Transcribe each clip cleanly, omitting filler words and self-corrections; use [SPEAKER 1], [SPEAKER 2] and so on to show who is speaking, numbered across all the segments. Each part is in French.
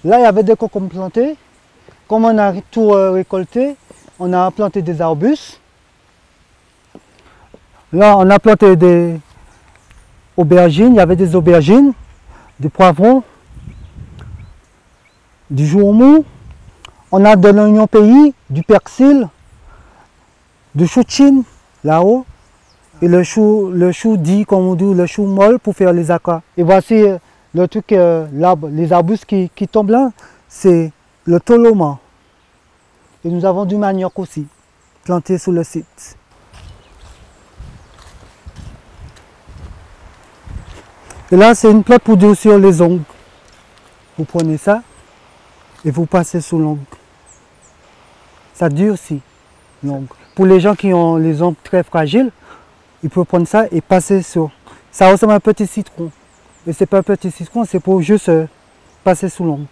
[SPEAKER 1] Là, il y avait des cocombes plantés. Comme on a tout récolté, on a planté des arbustes. Là, on a planté des aubergines. Il y avait des aubergines, des poivrons, du jourmou. On a de l'oignon pays, du persil, du chou de Chine, là-haut. Et le chou dit, comme on dit, le chou molle pour faire les acas. Et voici le truc, les arbustes qui tombent là, c'est le toloma. Et nous avons du manioc aussi, planté sur le site. Et là, c'est une plante pour durcir les ongles. Vous prenez ça et vous passez sous l'ongle. Ça durcit l'ongle. Pour les gens qui ont les ongles très fragiles, ils peuvent prendre ça et passer sur. Ça ressemble à un petit citron. Mais ce n'est pas un petit citron, c'est pour juste passer sous l'ongle.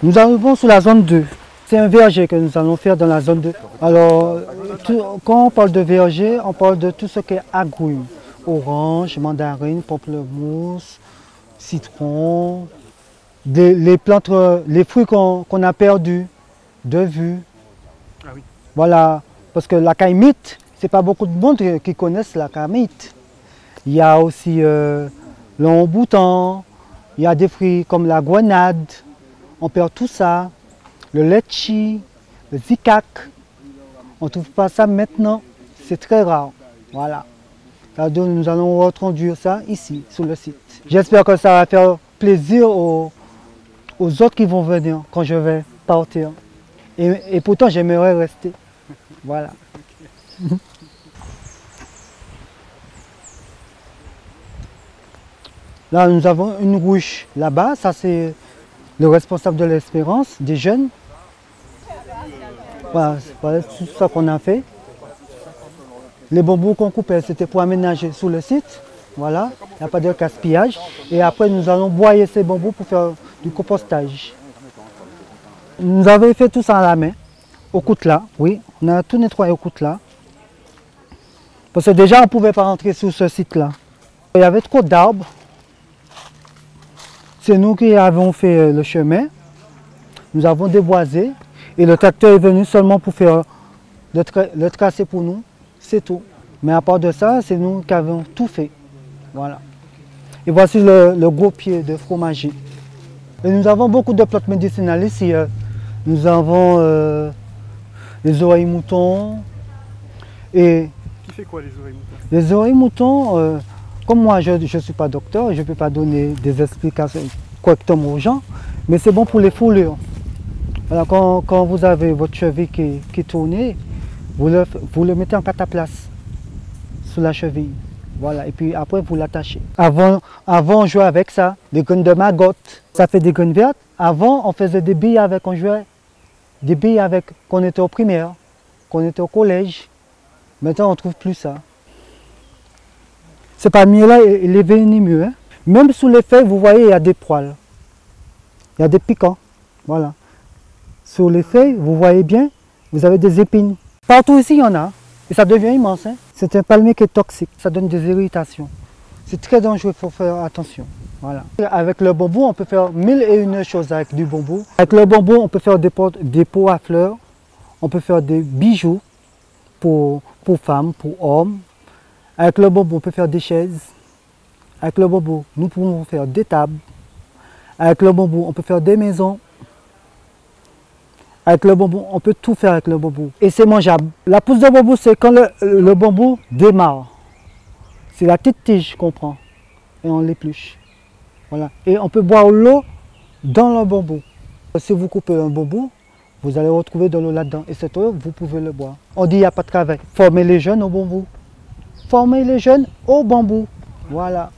[SPEAKER 1] Nous arrivons sur la zone 2. C'est un verger que nous allons faire dans la zone 2. Alors, quand on parle de verger, on parle de tout ce qui est agrumes. Orange, mandarine, pamplemousse, citron, les plantes, les fruits qu'on a perdus de vue.
[SPEAKER 2] Ah oui.
[SPEAKER 1] Voilà, parce que la caïmite, c'est pas beaucoup de monde qui connaissent la caïmite. Il y a aussi le bouton, il y a des fruits comme la grenade, on perd tout ça, le litchi, le zikak. On ne trouve pas ça maintenant, c'est très rare. Voilà. Alors, nous allons reconduire ça ici, sur le site. J'espère que ça va faire plaisir aux autres qui vont venir quand je vais partir. Et pourtant, j'aimerais rester. Voilà. Là, nous avons une ruche là-bas. Ça, c'est le responsable de l'espérance des jeunes. Voilà, tout ça qu'on a fait. Les bambous qu'on coupait, c'était pour aménager sous le site. Voilà, il n'y a pas de gaspillage. Et après, nous allons broyer ces bambous pour faire du compostage. Nous avons fait tout ça à la main, au coutelas, oui. On a tout nettoyé au coutelas. Parce que déjà, on ne pouvait pas rentrer sur ce site-là. Il y avait trop d'arbres. C'est nous qui avons fait le chemin. Nous avons déboisé. Et le tracteur est venu seulement pour faire le tracé pour nous. C'est tout. Mais à part de ça, c'est nous qui avons tout fait. Voilà. Et voici le gros pied de fromager. Et nous avons beaucoup de plantes médicinales ici. Nous avons les oreilles moutons. Et
[SPEAKER 2] qui fait quoi les oreilles moutons?
[SPEAKER 1] Les oreilles moutons, comme moi je ne suis pas docteur, je ne peux pas donner des explications correctement aux gens, mais c'est bon pour les foulures. Voilà, quand vous avez votre cheville qui tourne, vous le mettez en cataplace sur la cheville. Voilà, et puis après vous l'attachez. Avant on jouait avec ça, des graines de maggotte, ça fait des graines vertes. Avant on faisait des billes avec, on jouait des billes avec quand on était au primaire, quand on était au collège. Maintenant on ne trouve plus ça. Ce palmier-là, il est venimeux. Hein? Même sous les feuilles, vous voyez, il y a des poils. Il y a des piquants. Voilà. Sur les feuilles, vous voyez bien, vous avez des épines. Partout ici, il y en a. Et ça devient immense. Hein? C'est un palmier qui est toxique. Ça donne des irritations. C'est très dangereux, il faut faire attention. Voilà. Avec le bambou, on peut faire 1001 choses avec du bambou. Avec le bambou, on peut faire des pots à fleurs. On peut faire des bijoux pour femmes, pour hommes. Avec le bambou, on peut faire des chaises. Avec le bambou, nous pouvons faire des tables. Avec le bambou, on peut faire des maisons. Avec le bambou, on peut tout faire avec le bambou. Et c'est mangeable. La pousse de bambou, c'est quand le bambou démarre. C'est la petite tige qu'on prend et on l'épluche. Voilà. Et on peut boire l'eau dans le bambou. Si vous coupez un bambou, vous allez retrouver de l'eau là-dedans. Et cette eau, vous pouvez le boire. On dit qu'il n'y a pas de travail. Former les jeunes au bambou. Former les jeunes au bambou. Voilà.